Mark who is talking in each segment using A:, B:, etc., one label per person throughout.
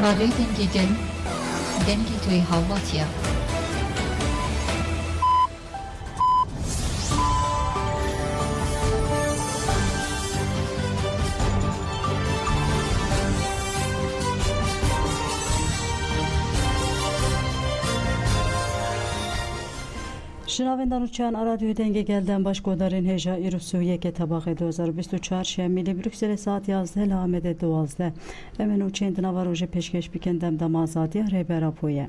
A: رادیوی دنگی توی هاواتیا
B: شنوندگان و چند رادیو دنگ گلدن باش گودارین هجا ایروسویه که طباق 2024 شمیلی بروکسل ساعت 11 لامد 12 امنو چند نواروژ پیشکش بکندم دم آزادی ریبرا پویه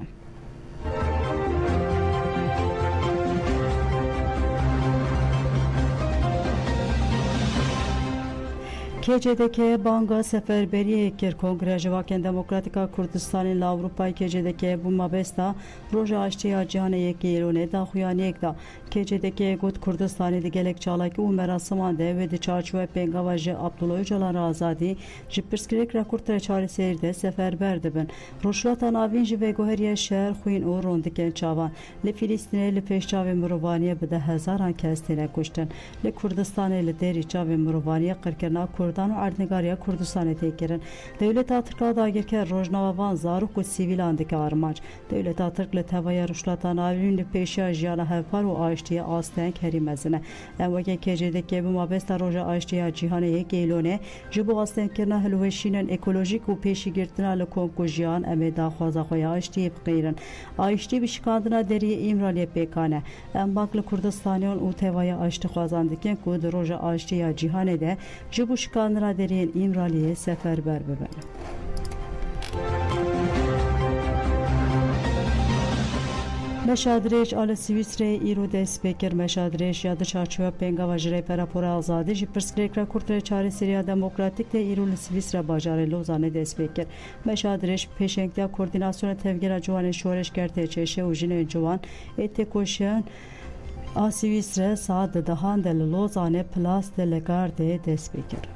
B: KCDK بانگا سفربری کر کنگره جواکن دموکراتیکا کردستان ل اروپای KCDK بو مابستا روز آشتی جهان یک ایرونه دا خویان یک دا KCDK گوت کردستان دی گلک چالاکی و مراسمان ده و دی چارچوه پنگاوا جه عبدالله جلال آزادی جی پرسکریک رکورد چاری سیر ده سفربر دبن روشلاتا ناوین جی و گوهری شهر خوین او روندکن چاوان ل فلسطین ل پیشچاو مروانیه بده هزاران کس تینه کشتن ل کردستان ل دیری چاو مروانیه قرکرنا کردان و اردنگاریا کردستان تکرن دولت ترکا داگر که روزنامه‌وان زاروک و سیویلان دک آرمانج دولت ترک لتوای روشلاتان آوین پیشیا جیان هفار و آشتی آستان کریمزنه اموگه KCDK به مابست روز آشتی جهان یک ایلونه جبو آستان کرنا هلوشینن اکولوژیک و پیشی گرتنا لکونکو جیان امدا خوازا خویا آشتی بقیرن آشتی بشکاندنا دری ایمرالی پیکانه ام باکل کردستانیون و توای آشتی خوازاندکن کود روز آشتی جهان ده جبو شکاندنا درین ایمرالی سفربر ببن مشادریش آل سویسری ایرو دست بکر مشادریش یاد چارچوب پنگا و جری پراپور آزادی جی پرسکریک را کورتر چاری سریا دموکراتیک ده ایرو سویسرا باجار لوزانه دست بکر مشادریش پیشنگتیا کوردیناسیون تفگیر جوان شورش کرده چشه و جن جوان اتکوشن آسویسره ساعت دهان دل لوزانه پلاس دلگارده دست بکر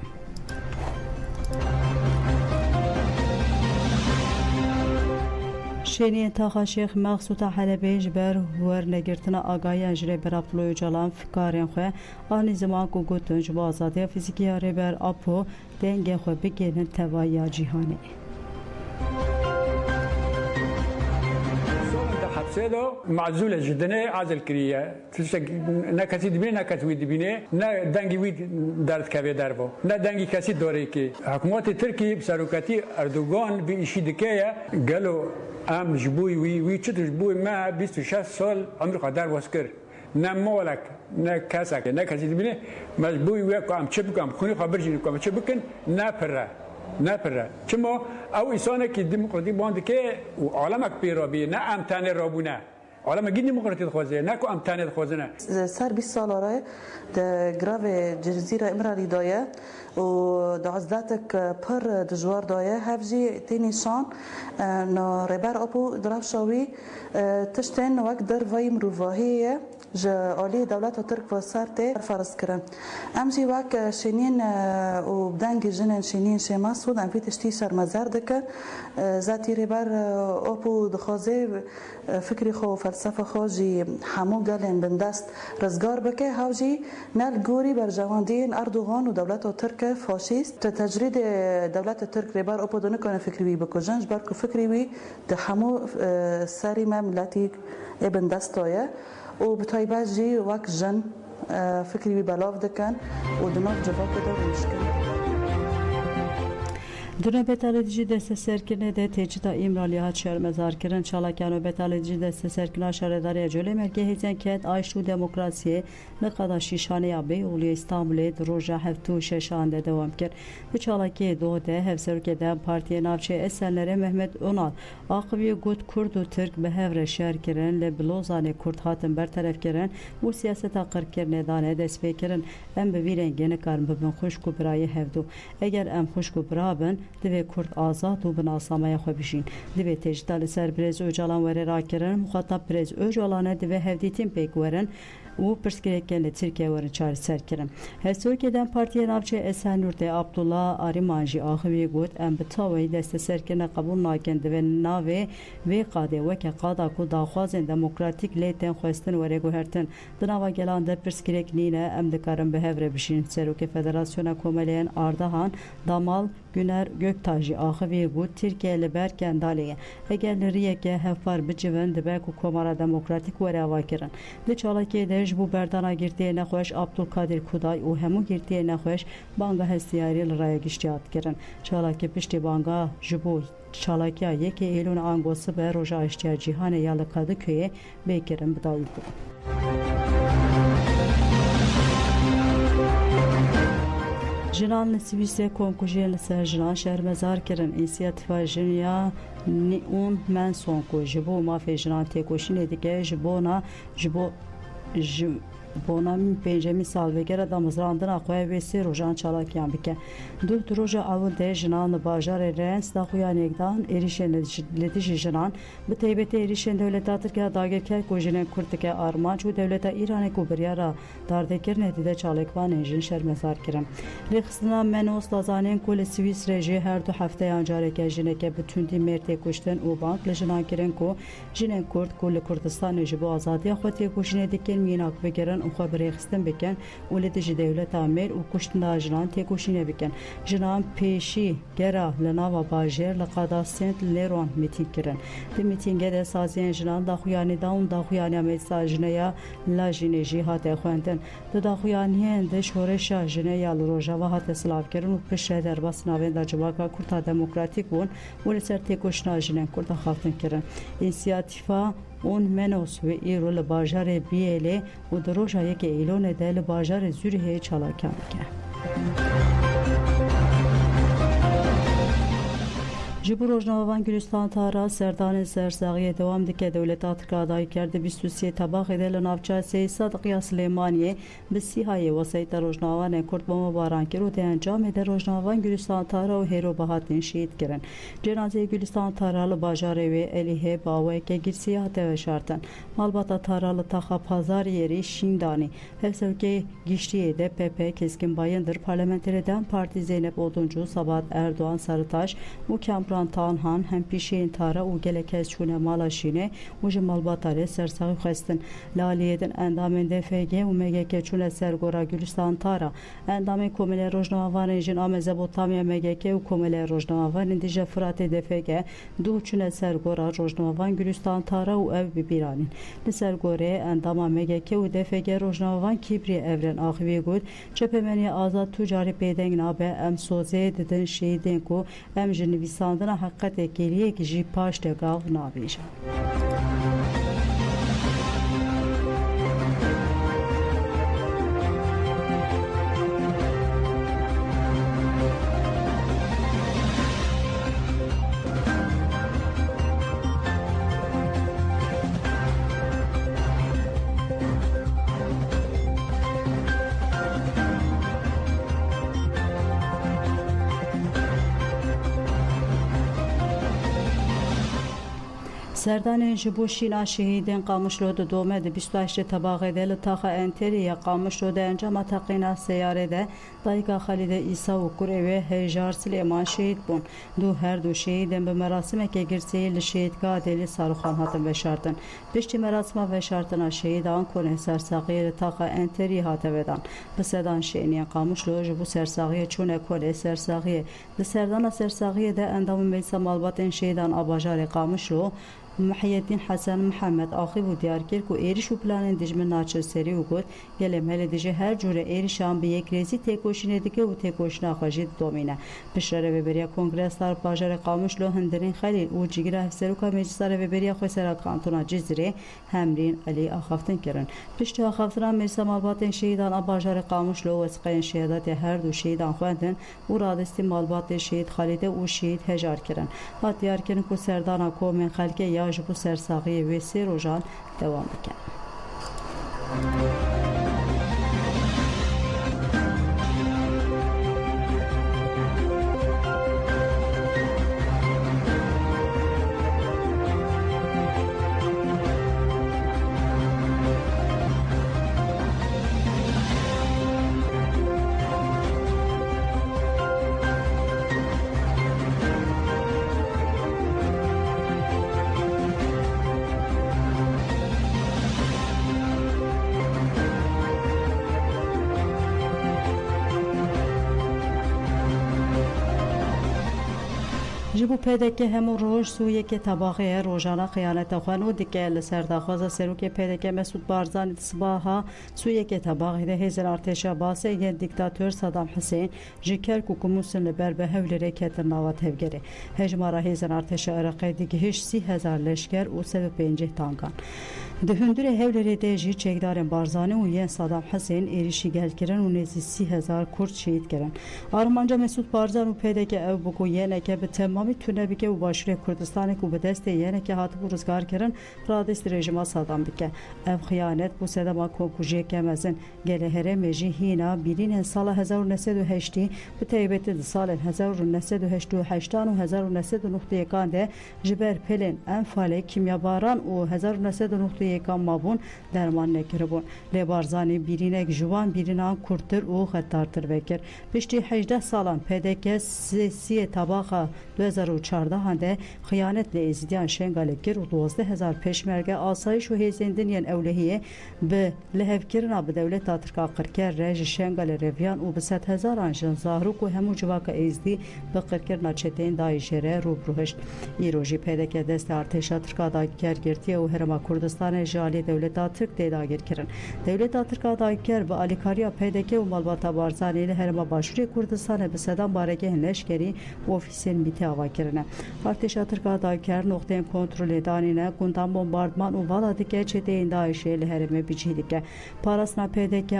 B: شینی انتخاب شیخ مقصود حلبیج بر ور نگرتنا آگاهی انجره برابطلوی جلان فکارین خواه آنی زمان کو گوتنج با آزادی فیزیکی اره بر اپو دنگ خواه بگیرن توایی جیهانی
C: حبسيلو معزولة جدا عازل كريه نا كسي دبينه نا كسي دبينه نا دنگي ويد دارت كافي داربو نا دنگي كسي دوريكي حكومات تركي بساروكاتي اردوغان بيشي دكايا قالوا ام جبوي وي تشد جبوي ما 26 سال عمر قدر واسكر نا مولك نا كاسك نا كسي دبينه مجبوي ويا ام تشبكم خوني خبرجي كم تشبكن نا برا نپره چما او ایسانه که دموکراتی باند که عالمک پیرابی نه امتنه رابونه عالم گی دموکراتی خوازه نه کو امتنه خوازه نه
D: سر 20 سال آره ده گراو جزیره امرالی دایه و دعزداتک پر دجوار دایه هفجی تینیشان نا ربر اپو دراف شاوی تشتین وقت در وی مروواهیه جا عالی دولت ترک و سرته فرض کرن امجی وقت شنین و بدنگ جنن شنین شما سود ام فیتشتی سر مزار دکه ذاتی ربر اپو دخوازه فکری خو فلسفه خو جی همو گلن بندست رزگار بکه هاوجی نل گوری بر جواندین اردوغان و دولت ترک فاشیست تجرید دولت ترک ربر اپو دونه کنه فکری وی بکجنج برکو فکری وی ده همو سری مملتی ابن دستایه و بتایبه جی وقت جن فکری بی بلاف دکن و دناف جواب بده و مشکل
B: دونه بتالدیجی دست سرکنه ده تجدا ایمرالی ها شهر مزار کرن چالاکیان و بتالدیجی دست سرکنه شهرداری جلوی مرگه هیزن که آیشتو دموکراسی نقدا شیشانه یا بی اولی استانبول روژه هفتو ششانده دوام کرد به چالاکی دو ده هفسرکه ده پارتی نافچه اسنلره محمد اونال آقوی گود کرد و ترک به هفره شهر کرن لبلوزان کرد هاتن برطرف کرن و سیاست اقر کرنه دانه دست بکرن ام بویرنگه نکارن ببن خوشکو برای هفدو اگر ام خوشکو برابن دوی کرد آزاد و بناسامه خو بشین دوی تجدال سر برز اوجالان وره راکرن مخاطب برز اوجالانه دوی هفدیتین پیک ورن و پرسکریکن ترکیه ورن چار سر کرن هسوکی دن پارتی نافچه اسنورده عبدالله آریمانجی آخوی گود ام بتاوی دست سرکن قبول ناکن دوی ناوی وی قاده وکه قادا کو داخوازن دموکراتیک لیتن خوستن وره گوهرتن دناوا گلان ده پرسکریک نینه ام دکارن به هفره بشین سروک فدراسیون کوملین آردهان دامال Güner Göktaş'ı ahıvi bu Türkiye li berkendaliye. Eger li riyeke hevpar bicivin dibe ku Komara Demokratik were kirin. Di çalakê de ji bo berdana girtiye nexweş Abdulkadir Kuday û hemû girtiye nexweş banga hestiyarî li raya giştiyat kirin. Çalakê piştî banga ji bo çalakiya yekê êlûna ango sibe roja aştiya cîhanê ya li Kadıköyê bêkirin bidayî bû. Jinan li Swîsê komkujiyên li ser jinan şermezar kirin. İnisiyatîfa Jinya û men sonku ji bo mafê jinan têkoşînê dike ji bona pêncemî salvegera damizrandina xwe vê sê rojan çalakiyan bike. Du roja awil de jinan li bajarê Rens daxuya nêkdan êrişên li dijî jinan bi taybetî êrişên dewleta Tirkiye dagirker ku jinên Kurd dike armanc û dewleta Îranê ku biryara dardêkirinê dide çalekvanên jin şermezar kirin. Rêxistina Menos dazanên ku li Swîsrê jî her du hefteyan careke jineke bi tundî mêr têkoştin û bank li jinan kirin ku jinên Kurd ku li Kurdistanê ji bo azadiya xwe têkoşînê dikin mînak bigirin û xwe birêxistin bikin û li dijî dewleta mêr û kuştina jinan têkoşînê bikin. Jinan pêşî gera li nava bajêr li qada Sênt Lêron mîtîng kirin. Di mîtîngê de saziyên jinan daxuyanîdan û daxuyaniya meclisa jineya Lajinê jî hate xwendin. Di daxuyaniyên de şoreşa jineya li Rojava hate silavkirin û piştre derbasî navên da Civaka Kurda Demokratîk bûn û li ser têkoşîna jinên Kurd xaftin kirin. İnisiyatîfa û Menos ve îro li bajarê Biyêlê û di roja yekê Îlonê de li bajarê Zûrihê çalakiyan dike. Ji bo Rojnamevan Gülistan Tara serdanên sersaxiyê dewam dike dewleta Tirkiye dayîker di 23 tebaxê de li navçeya Sadiqiya Silêmaniyê bi sîhayê wesayîta rojnamevanên Kurd bombebaran kir û di encamê de Rojnamevan Gülistan Tara û hêro bihatin şehîd kirin. Cenazeyê Gülistan Tara li bajarê wê Elîhê baweke girsiyê hate veşartin. Malbata Tara li taxa Pazarê yerî Şîndanî. Hevsevkê giştiyê de PP keskin bayındır. Parlamenterêden Partî Zeynep Oduncu, Sabat Erdoğan Sarıtaş û Kamran Tanhan hem pişên Tara û gelek kes çûne mala Şînê û ji malbatarê sersaxî xwestin. Li aliyê din endamên DFG û MGK çûne ser gora Gülistan Tara. Endamên Komêleyê Rojnamevanên jin a Mezopotamiya MGK û Komêleyê Rojnamevanên dijî Firatê DFG du çûne ser gora Rojnamevan Gülistan Tara û ev bibîranîn. Li ser gorê endama MGK û DFG Rojnamevan Kibrî Evren axivî got Çepemeniya Azad tu carî pêdeng nabe em sozê didin şehîdên ku em ji nivîsandina heqetê kêliyekî jî paş de gav nabêjin. Serdanên ji bo şîna şehîdên Qamişlo di dome di 28 tebaxê de li taxa Enteriya Qamişlo de encama teqîna seyarê de dayîka Xelîde İsa û kurê wê Heyjar Silêman şehîd bûn. Her du şehîdên bi merasimeke girseyî li şehîdgeha Dêlî Sarûxan hatin veşartin. Piştî merasima veşartina şehîdan konê sersaxiyê li taxa Enterî hate vedan. Bi sedan şêniyên Qamişlo ji bo sersaxiyê çûne konê sersaxiyê. Di serdana sersaxiyê de endamên meclisa malbatên şehîdan a bajarê Qamişlo Muhyiddin Hasan Muhammed axî û diyar kir ku êriş û planên dijmin naçir serî û got gelê melê dijî her cûre êrişan bi yekrêzî têkoşînê dike û têkoşîna xwe jî didomîne. Piştre rêveberiya Kongresar bajarê Qamişlo Hindirên Xelîl û cîgira hevserûka Meclisa Rêveberiya Xwesera Kantona Cizrê Hemrîn Elî axaftin kirin. Piştî axaftina Meclisa Malbatên Şehîdan a bajarê Qamişlo wesiqeyên şehedatê her du şehîdan xwendin û radistî malbatê şehîd Xelîde û şehîd hejar kirin. Hat diyar kirin ku serdana komên xelkê ya ji bo sersaxiyê wê sê rojan dewam bike. جبو پدک همو روز سوی که طبقه روزانه خیانت خوانو دیگه لسر دخواست سرو که پدک مسعود بارزانی صباحا سوی که طبقه ده هزار ارتش باسه یه دیکتاتور صدام حسین جکر کوکموسن لبر به هول رکت نوات هفگره هجمارا هزار ارتش عراقی دیگه هش 30,000 لشکر و 150 تانکان ده هندور هول ده جی چکدارن بارزانی و یه صدام حسین ایریشی گل کرن و نزی 30,000 کرد شهید کرن آرمانجا مسعود بارزان و پدک او بگو یه نکه به تمامی تونه بکه و باشور کردستان کو به دست یه نکه هات روزگار کرن رادست رژیم صدام بکه او خیانت بو صدام کوکوجی کمزن گله هره مجی هینا بیرین سال 1908 به تایبت سال 1988 و 1991 ده جبر پلن انفال کیمیاباران و 1991 مابون درمان نکربون لبارزانی بیرینک جوان بیرینان کورتر و خطارتر بکر پشتی 18 سالان پدک سی طبقه 2014 هنده خیانت لازدیان شنگال کر و 12,000 پیشمرگه آسایش و هیزندن ین اولهیه به لحف کرنا به دولت ترکا قرکر رژ شنگال رویان و به 100,000 آنجان زاروک و همو جواک ایزدی به قرکرنا چتین دایشره رو بروهشت ایروژی پدک دست ارتشا ترکا دایکر گرتیه و هرما کردستان جالی دولت ترک دیداگر کرن دولت ترکا دایکر به آلیکاریا پدک و مالباتا بارزانی هرما باشوری کردستان به صدام بارگه لشکری و ofisyen miti hava kirine. Artişa Türkiye dayker noktayın kontrol danine kundan bombardman u vala dike çeteyin daişe leherime biçidike. Parasna PDK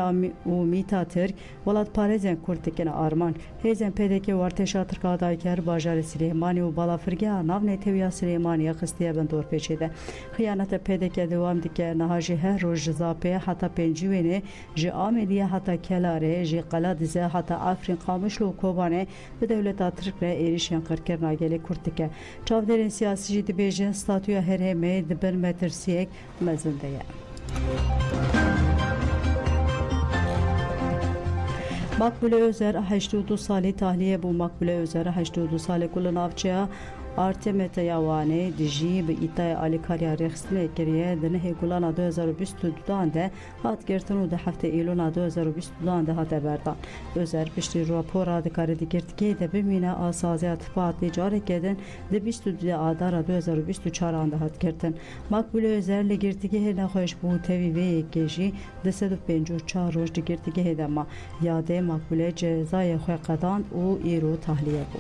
B: u mita Türk valat parezen kurtikine arman. Hezen PDK u artişa Türkiye dayker bajari Süleymani u bala firge nav neteviya Süleymaniye kıstiye ben dor peçede. Hıyanete PDK devam dike nahaji her roj zape hatta pencivene ji ameliye hatta kelare ji qaladize hatta Afrin qamışlu kobane ve devlet Türk erişen kırkırna gele kurtike. Çavderin siyasici dibêjin statüya herheme dibin metirsiyek mezindeye. Makbule Özer 82 sali tahliye bu Makbule Özer 82 sali kulun avçıya Artemet Yavane dijî bi îtaya alîkariya rexistinê kiriye di nehê gulana 2022 de hat girtin û di heftê îlona 2022 de hate berdan. Özer piştî rapora dikare digirtikê de bimîne asaziya tifadê carekê din di 22 adara 2024 de hat girtin. Makbule Özer li girtikê nexweş bû tevî vê yekê jî di 154 roj di girtikê de ma yadê Makbule cezayê xwe qedand û îro tahliye bû.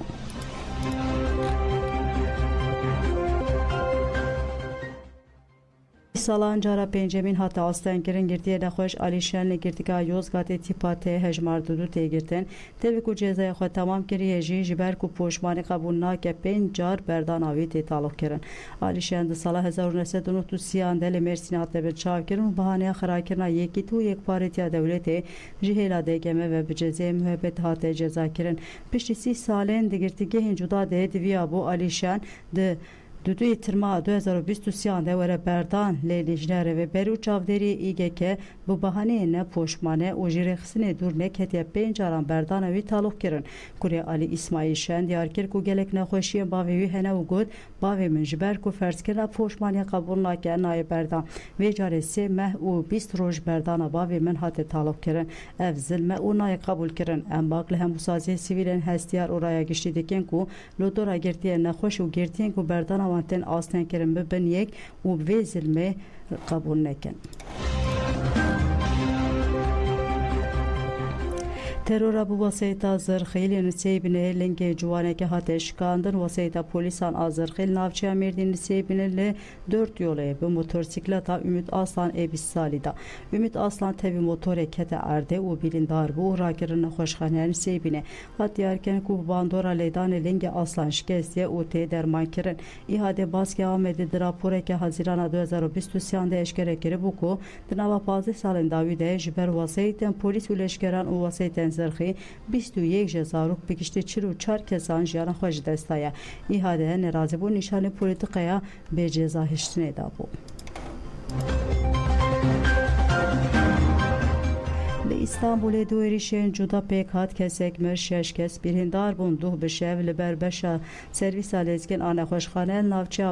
B: Salan cara pencemin hatta astenkirin girdiye nexweş alîşenle girtika Yozgatê tîpatê hejmar dudu tê girtin tevî ku cezaya xwe tamam kiriye jî ji ber ku poşmanî qebûl nake 5 car berdana wî tê talûk kirin. Alîşen di sala 1993 de li Mêrsînê hate bir çavkirin û bihaneya xerakirina yekîtî û yekparêtiya dewletê ji hêla DGM ve bi cezayê müebbet hate ceza kirin. Piştî 30 salên di girtîgehên cuda de diviya bû Alîşen di Dudu yitirma 2023 de were berdan lê lejnere ve berû çavderî İGK bu bahaneyê ne poşmane û ji rexistinê dur neketiye 5 caran berdana wî talûk kirin. Kurê Alî İsmaîl Şen diyar kir ku gelek nexweşiyên bavê wî hene û got bavê min ji ber ku ferzkirina poşmaniya qebûl nake nayê berdan. Vê carê 3 meh û 20 roj berdana bavê min hate talûk kirin. Ev zilme û nayê qebûl kirin. Em bak li hemûsaziyê sivîlên hestiyar oraya giştî dikin ku li dora girtiyên nexweş û girtiyên ku berdana وانتن آستن کرن ببن یک و ویزلمه قبول نکن. Terora bu vasayta zırxil nüseybine lenge cuvaneke hate şikandın vasayta polisan azırxil navçıya merdin nüseybine 4 yolu bu motorsikleta Ümit Aslan ebis salida. Ümit Aslan tevi motore kete erde u bilindar bu uğrakirin hoşxane nüseybine. Hat diyarken ku bandora leydane lenge Aslan şikestiye u te derman kirin. İhade baski amedi rapporeke Hazirana 2023 de eşkere kiri bu ku dınava pazı salın davide jiber vasayten polis uleşkeran u vasayten zırxi 21 jezaruk bikişti 44 kesan jiyana xweş destaya. İhade nerazî bû nîşanê polîtikaya bê ceza hiştinê dabû. İstanbul'e du erişen cuda pek hat kesek mer şeş kes birindar bun duh bişev li ber beşa servis alezgin ana xoşxane navçı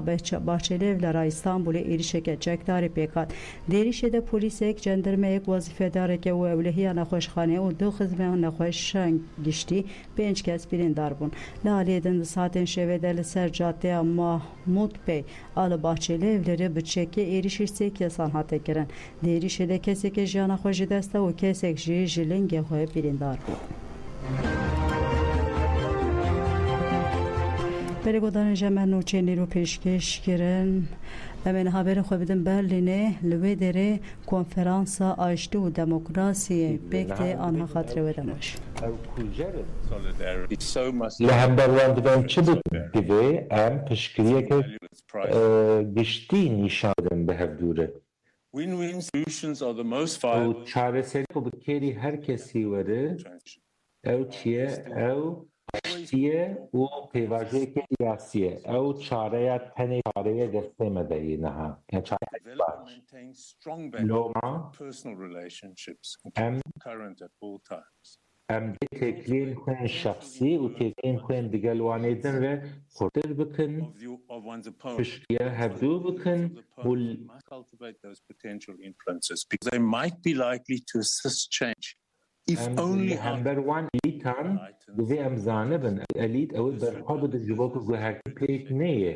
B: bahçeli evlere İstanbul'e erişeke çekdari pek hat derişede polisek cendermeyek vazifedareke u evlehi ana xoşxane u du xizme ana xoşşan gişti penç kes birindar bun laliyeden zaten şevedeli ser cadde Mahmud Bey alı bahçeli evleri bıçeke erişirsek yasan hata giren derişede keseke jana xoşi desta u kesek jilenge xoy birindar bun Perigodan jemen uçeni ro peşkeş kiren Hemen haberin xwe bidin Berlînê li wê derê konferansa aştî û demokrasiyê pêk tê anha xatirê wê de baş.
E: Li hemberwan dibên çi divê em piştgiriyeke giştî nîşan bidin bi hevdûrê. û çareserî ku bi kêrî her kesî were ew çi ye ew aştiye û pêvajiyekê siyasî ye ew çareya tenê çareyê destê me de niha yani çareyek baş loma em dê têkiliyên xwe şexsî û têkiliyên xwe digel wanê din re xurtir bikin piştgiya hevdû bikin û hember wan elîtan divê em zanibin elît ew ê berxwe bidin ji bo ku guhertî pêk neyê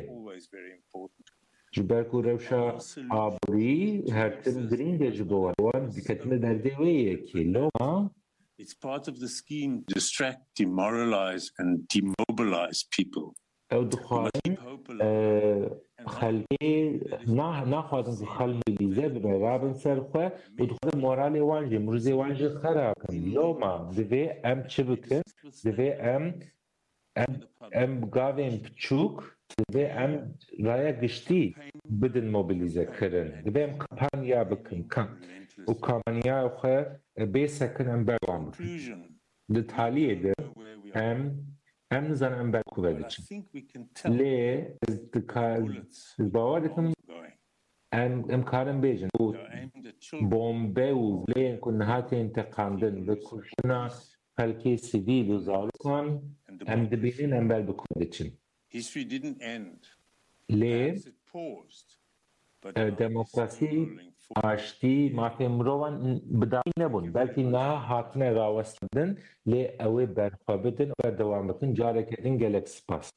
E: ji ber ku rewşa aborî hertim girîng e ji bo wan diketine derdê wê yekî loma
F: It's part of the scheme to distract, demoralize and demobilize people.
E: ew dixwazin xelkê naxwazin ku xel milîze bibe rabin ser xwe û dixwazin moralê wan jî mirzê wan jî xerab bikin loma divê em çi bikin divê em gavên piçûk divê em raya giştî bidin mobilîzekirin divê em kampanya bikin û kampanyaya xwe bêsekin em ber wan bikin di taliyê de em nizanin em ber ku vediçin lê ez bawer dikim em karin bêjin û bombe û lêyên ku niha tên teqandin bi kuştina xelkê sivîl û zarokan em dibînin em ber bi ku vediçin lê demokrasî aştî mafê mirovan bidayî nebûn belkî niha hatine rawestandin lê ew ê berxwe bidin û dewam bikin carekê din gelek spas.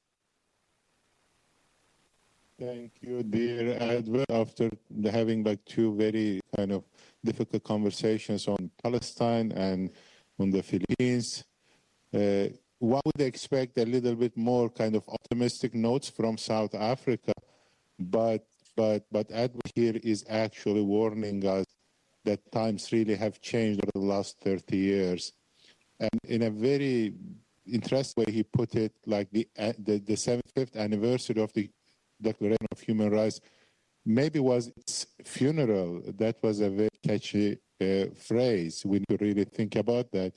G: Thank you, dear Edward. After having like two very kind of difficult conversations on Palestine and on the Philippines, one would expect a little bit more kind of optimistic notes from South Africa, but Edward here is actually warning us that times really have changed over the last 30 years. And in a very interesting way, he put it like the 75th anniversary of the Declaration of Human Rights maybe was its funeral. That was a very catchy phrase. We need to really think about that.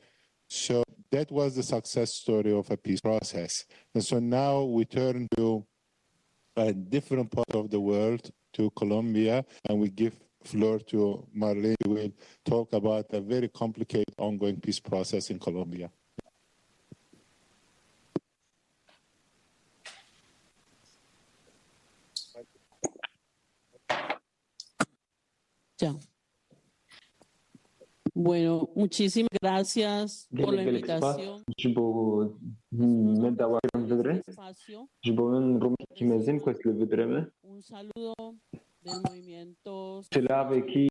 G: So that was the success story of a peace process. And so now we turn to a different part of the world, to Colombia, and we give floor to Marlene, who will talk about a very complicated ongoing peace process in Colombia.
H: Ya. Bueno, muchísimas gracias por la invitación. Un saludo del movimiento